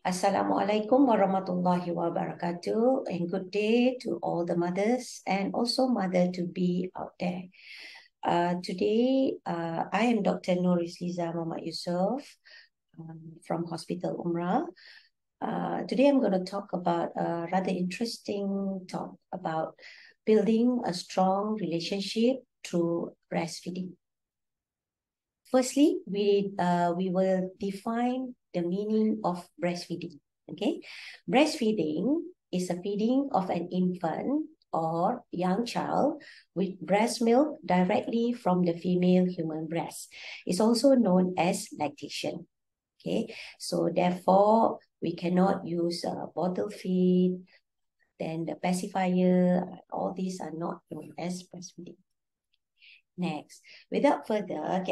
Assalamualaikum warahmatullahi wabarakatuh, and good day to all the mothers and also mother-to-be out there. Today, I am Dr. Nor Yusliza Mohd Yusoff from Hospital UMRA. Today, I'm going to talk about a rather interesting talk about building a strong relationship through breastfeeding. Firstly, we will define the meaning of breastfeeding. Okay, breastfeeding is a feeding of an infant or young child with breast milk directly from the female human breast. It's also known as lactation. Okay, so therefore we cannot use a bottle feed. Then the pacifier, all these are not known as breastfeeding. Next, without further, I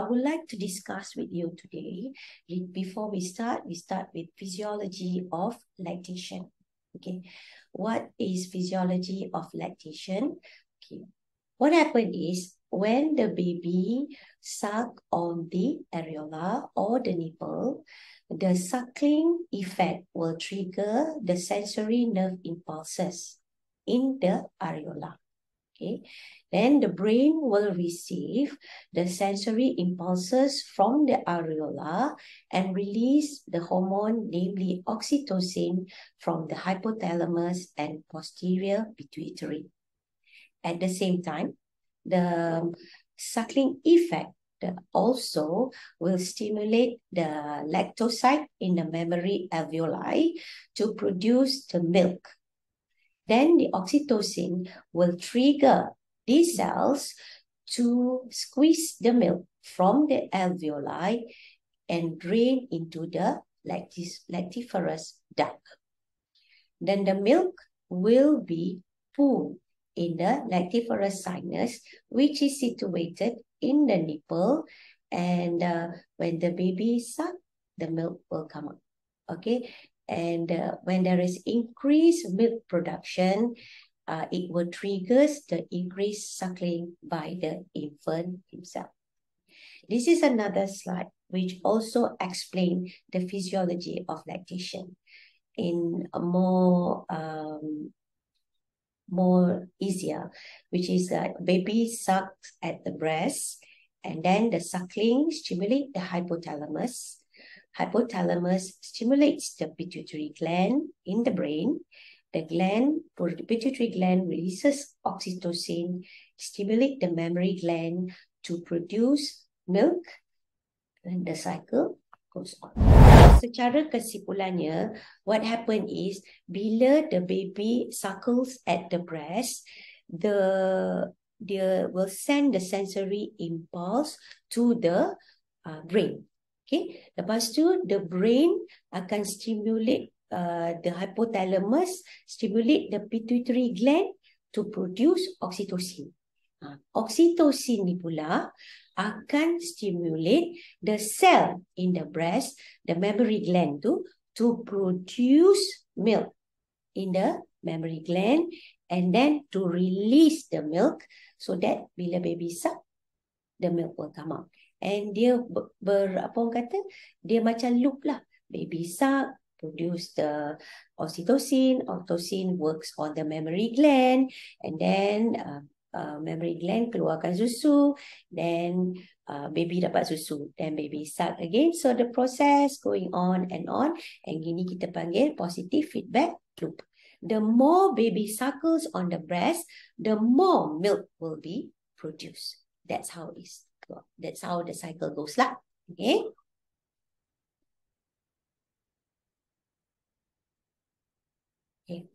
would like to discuss with you today. Before we start with physiology of lactation. Okay, what is physiology of lactation? Okay, what happens is when the baby suck on the areola or the nipple, the suckling effect will trigger the sensory nerve impulses in the areola. Okay, then the brain will receive the sensory impulses from the areola and release the hormone, namely oxytocin, from the hypothalamus and posterior pituitary. At the same time, the suckling effect also will stimulate the lactocyte in the mammary alveoli to produce the milk. Then the oxytocin will trigger these cells to squeeze the milk from the alveoli and drain into the lactiferous duct. Then the milk will be pulled in the lactiferous sinus, which is situated in the nipple, and when the baby sucks, the milk will come out. Okay, and when there is increased milk production, it will trigger the increased suckling by the infant himself. This is another slide which also explains the physiology of lactation in a more easier, which is that baby sucks at the breast, and then the suckling stimulates the hypothalamus. Hypothalamus stimulates the pituitary gland in the brain. The pituitary gland releases oxytocin, stimulate the mammary gland to produce milk, and the cycle goes on. Secara kesimpulannya, what happens is bila the baby suckles at the breast, they will send the sensory impulse to the brain. Okay, lepas tu the brain akan stimulate the hypothalamus, stimulate the pituitary gland to produce oxytocin. Oxytocin ni pula akan stimulate the cell in the breast, the mammary gland to produce milk in the mammary gland, and then to release the milk so that bila baby suck, the milk will come out. And dia dia macam loop lah. Baby suck, produce the oxytocin works on the mammary gland, and then mammary gland keluarkan susu, then baby dapat susu, then baby suck again. So the process going on, and gini kita panggil positive feedback loop. The more baby suckles on the breast, the more milk will be produced. That's how it is. That's how the cycle goes lah. Okay. Okay.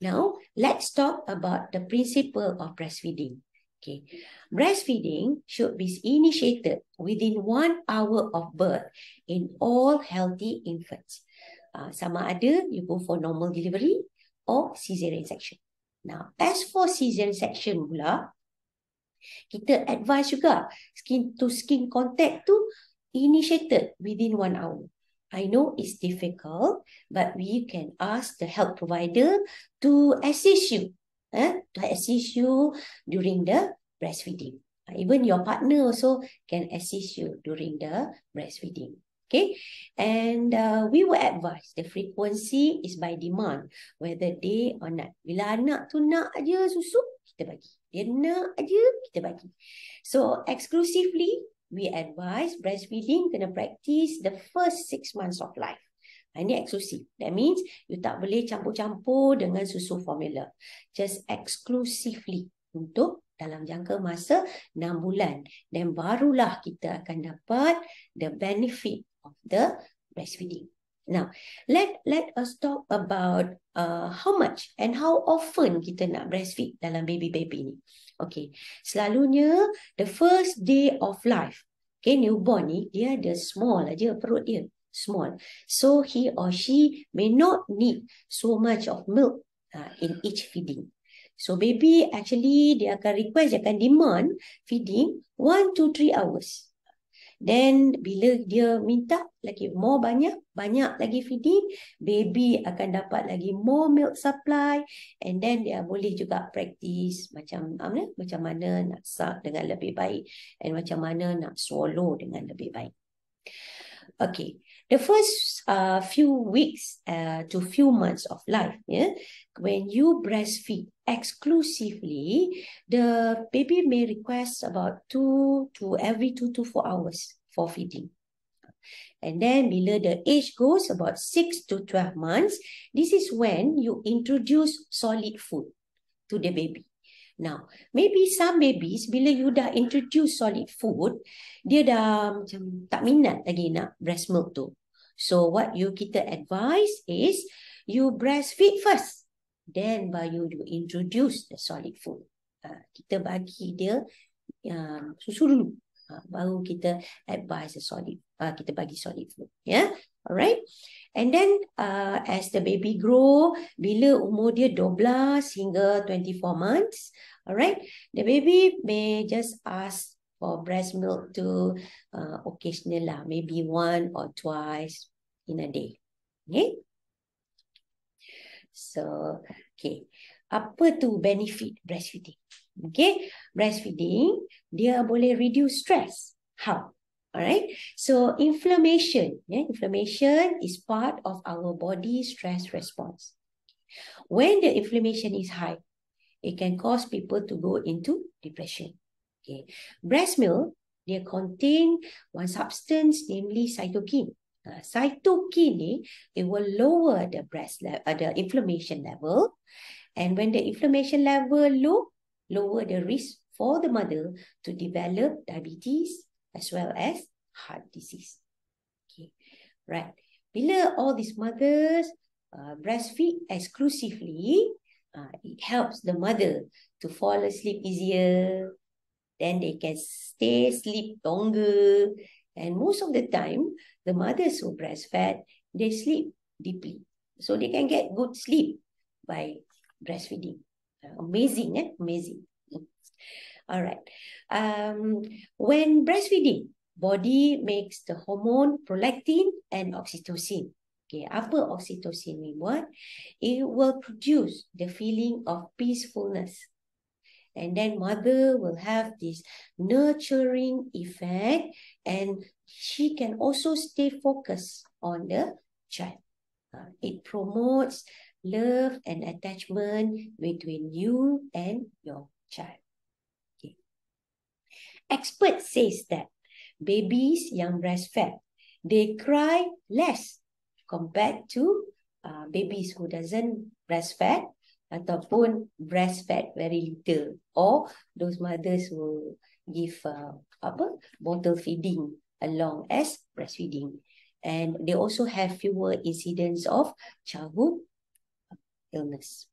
Now, let's talk about the principle of breastfeeding. Okay. Breastfeeding should be initiated within 1 hour of birth in all healthy infants. Sama ada you go for normal delivery or cesarean section. Now, as for cesarean section pula, kita advise juga skin to skin contact tu initiated within 1 hour. I know it's difficult, but we can ask the health provider to assist you, during the breastfeeding. Even your partner also can assist you during the breastfeeding. Okay, and we will advise the frequency is by demand, whether day or night. Bila anak tu nak aja susu, kita bagi. Dia nak aja, kita bagi. So exclusively, we advise breastfeeding kena practice the first 6 months of life. Ini eksklusif. That means you tak boleh campur-campur dengan susu formula. Just exclusively untuk dalam jangka masa 6 bulan. Dan barulah kita akan dapat the benefit of the breastfeeding. Now, let us talk about how much and how often kita nak breastfeed dalam baby-baby ni. Okay, selalunya the first day of life, okay, newborn ni dia ada small aja perut dia, small. So he or she may not need so much of milk in each feeding. So baby actually dia akan request, dia akan demand feeding 1 to 3 hours. Then bila dia minta lagi more banyak lagi feeding, baby akan dapat lagi more milk supply, and then dia boleh juga practice macam mana nak suck dengan lebih baik and macam mana nak swallow dengan lebih baik. Okay, the first few weeks to few months of life, when you breastfeed exclusively, the baby may request about 2 to 4 hours for feeding. And then bila the age goes about 6 to 12 months, this is when you introduce solid food to the baby. Now, maybe some babies, bila you dah introduce solid food, dia dah macam tak minat lagi nak breast milk tu. So, what kita advise is, you breastfeed first. Then, baru you introduce the solid food. Kita bagi dia susu dulu. Baru kita advise the solid, kita bagi solid food. Yeah, alright. And then, as the baby grow, bila umur dia 12 hingga 24 months, alright, the baby may just ask for breast milk to occasional lah, maybe 1 or 2 in a day. Okay. So, okay. Apa tu benefit breastfeeding? Okay, breastfeeding, dia boleh reduce stress. How? Alright, so inflammation is part of our body stress response. When the inflammation is high, it can cause people to go into depression. Okay, breast milk, they contain one substance, namely cytokine. Cytokine ni, it will lower the the inflammation level, and when the inflammation level low, lower the risk for the mother to develop diabetes as well as heart disease. Okay, right. Bila all these mothers breastfeed exclusively, it helps the mother to fall asleep easier. Then they can stay asleep longer. And most of the time, the mothers who breastfed, they sleep deeply. So they can get good sleep by breastfeeding. Amazing, eh? Amazing. All right. When breastfeeding, body makes the hormone prolactin and oxytocin. Okay, apa oxytocin ni buat? It will produce the feeling of peacefulness. And then mother will have this nurturing effect, and she can also stay focused on the child. It promotes love and attachment between you and your child. Okay. Expert says that babies yang breastfed, they cry less compared to babies who doesn't breastfed ataupun breastfed very little, or those mothers who give bottle feeding along as breastfeeding, and they also have fewer incidents of childhood illness.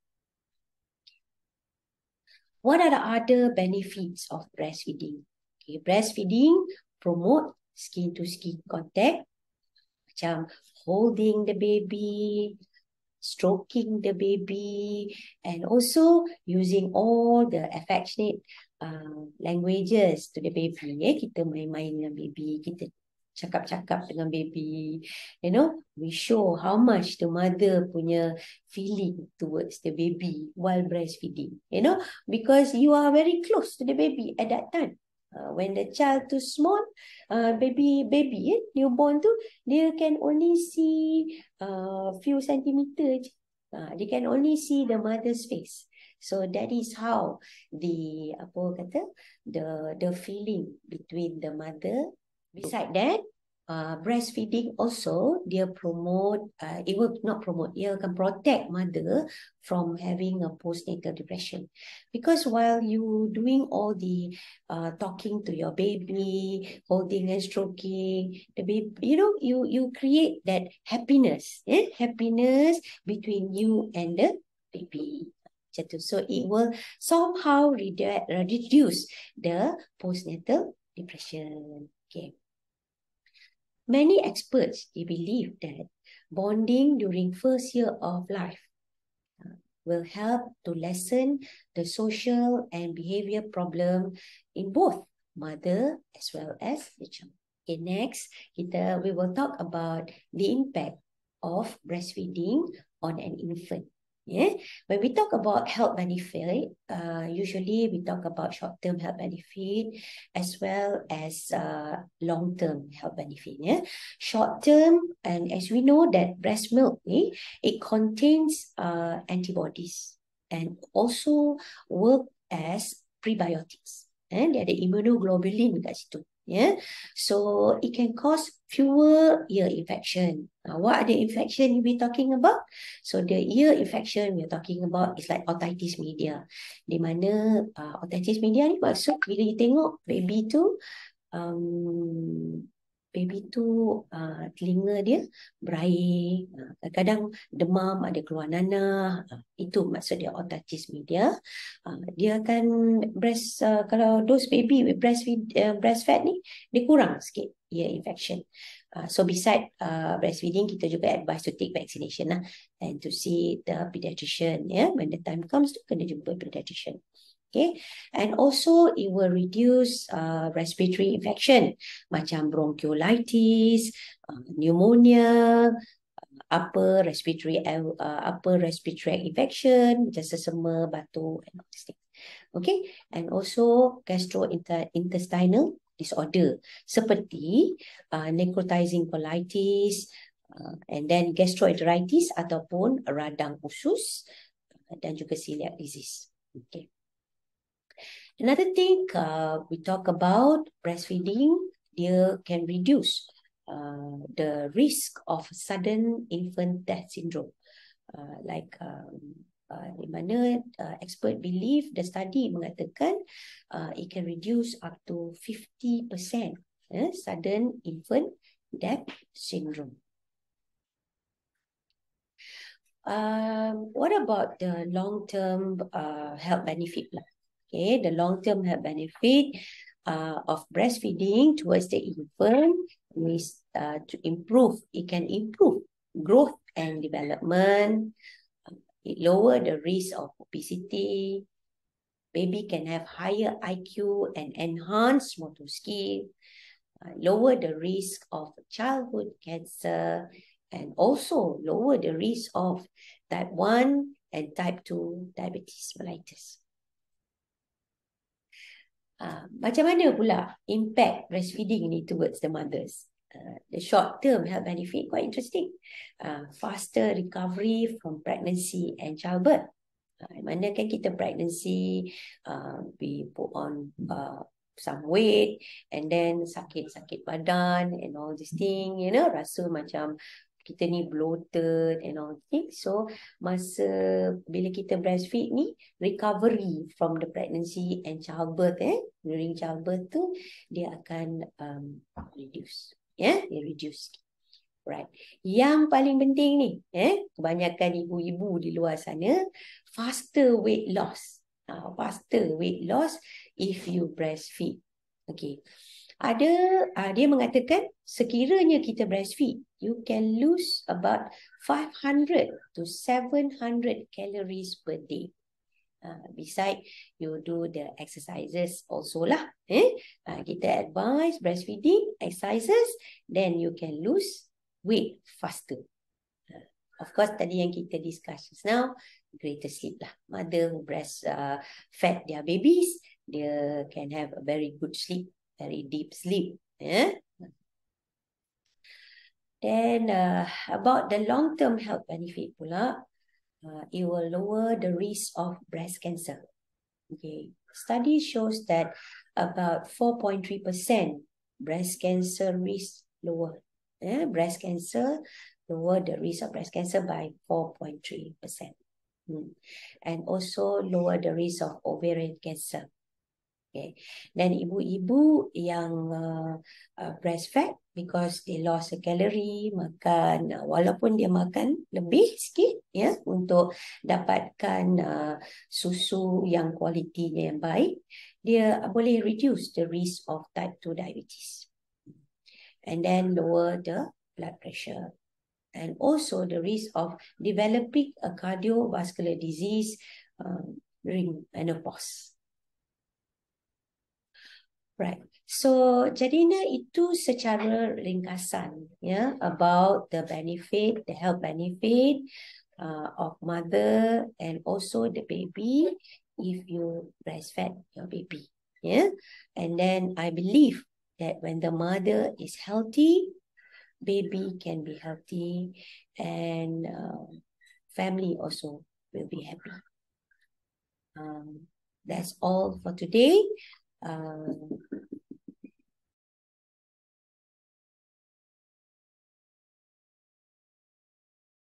What are the other benefits of breastfeeding? Okay, breastfeeding promote skin-to-skin contact, macam holding the baby, stroking the baby, and also using all the affectionate languages to the baby. Kita main-main dengan baby, kita cakap-cakap dengan baby. You know, we show how much the mother punya feeling towards the baby while breastfeeding. You know, because you are very close to the baby at that time. When the child too small, newborn tu, dia can only see few centimeter je. They can only see the mother's face. So that is how the the feeling between the mother. Beside that, breastfeeding also dia promote, it will not promote, it can protect mother from having a postnatal depression, because while you doing all the talking to your baby, holding and stroking the baby, you create that happiness, happiness between you and the baby. So it will somehow reduce the postnatal depression. Okay. Many experts, they believe that bonding during first year of life will help to lessen the social and behavior problem in both mother as well as the child. Okay, next, we will talk about the impact of breastfeeding on an infant. Yeah, when we talk about health benefit, usually we talk about short-term health benefit as well as long-term health benefit. Yeah, short-term, and as we know that breast milk, it contains antibodies and also work as prebiotics. And dia ada immunoglobulin kat situ. Yeah, so it can cause fewer ear infection. What are the infection you be talking about? So the ear infection we are talking about is like otitis media. Di mana otitis media ni maksud bila you tengok baby tu telinga dia berair, kadang-kadang demam, ada keluar nanah, itu maksud dia otitis media. Dia akan kalau those baby with breastfed ni, dia kurang sikit ear infection. So beside breastfeeding, kita juga advise to take vaccination lah, and to see the pediatrician. When the time comes, tu kena jumpa pediatrician. Okay, and also it will reduce respiratory infection macam bronchiolitis, pneumonia, upper respiratory infection macam sesama, batuk, and all these things. Okay, and also gastrointestinal disorder seperti necrotizing colitis, and then gastroenteritis ataupun radang usus, dan juga celiac disease. Okay. Another thing, we talk about breastfeeding, dia can reduce the risk of sudden infant death syndrome. Di mana expert believe, the study mengatakan it can reduce up to 50% sudden infant death syndrome. What about the long-term health benefit? Okay, the long-term health benefit of breastfeeding towards the infant is it can improve growth and development. It lower the risk of obesity. Baby can have higher IQ and enhanced motor skill. Lower the risk of childhood cancer, and also lower the risk of type 1 and type 2 diabetes mellitus. Macam mana pula impact breastfeeding ni towards the mothers? The short-term health benefit quite interesting. Faster recovery from pregnancy and childbirth. Mana kan kita pregnancy, we put on some weight, and then sakit-sakit badan and all this thing, rasa macam kita ni bloated and all things. So masa bila kita breastfeed ni, recovery from the pregnancy and childbirth, during childbirth tu dia akan reduce. Dia reduce. Right. Yang paling penting ni, kebanyakan ibu-ibu di luar sana, faster weight loss. Faster weight loss if you breastfeed. Okay. Dia mengatakan sekiranya kita breastfeed, you can lose about 500 to 700 calories per day. Beside you do the exercises also lah. Kita advise breastfeeding exercises, then you can lose weight faster. Of course, tadi yang kita discuss just now, greater sleep lah. Mother who breastfed their babies, Dia can have a very good sleep, very deep sleep. Yeah. Then about the long-term health benefit pula, it will lower the risk of breast cancer. Okay, study shows that about 4.3% breast cancer risk lower. Breast cancer lower the risk of breast cancer by 4.3%. And also lower the risk of ovarian cancer. Okay. Dan ibu-ibu yang breastfed because they lost a calorie, makan walaupun dia makan lebih sikit ya untuk dapatkan susu yang kualitinya yang baik, dia boleh reduce the risk of type 2 diabetes. And then lower the blood pressure. And also the risk of developing a cardiovascular disease during menopause. Right. So jadinya itu secara ringkasan ya about the benefit, the health benefit of mother and also the baby if you breastfed your baby. Yeah. And then I believe that when the mother is healthy, baby can be healthy and family also will be happy. That's all for today.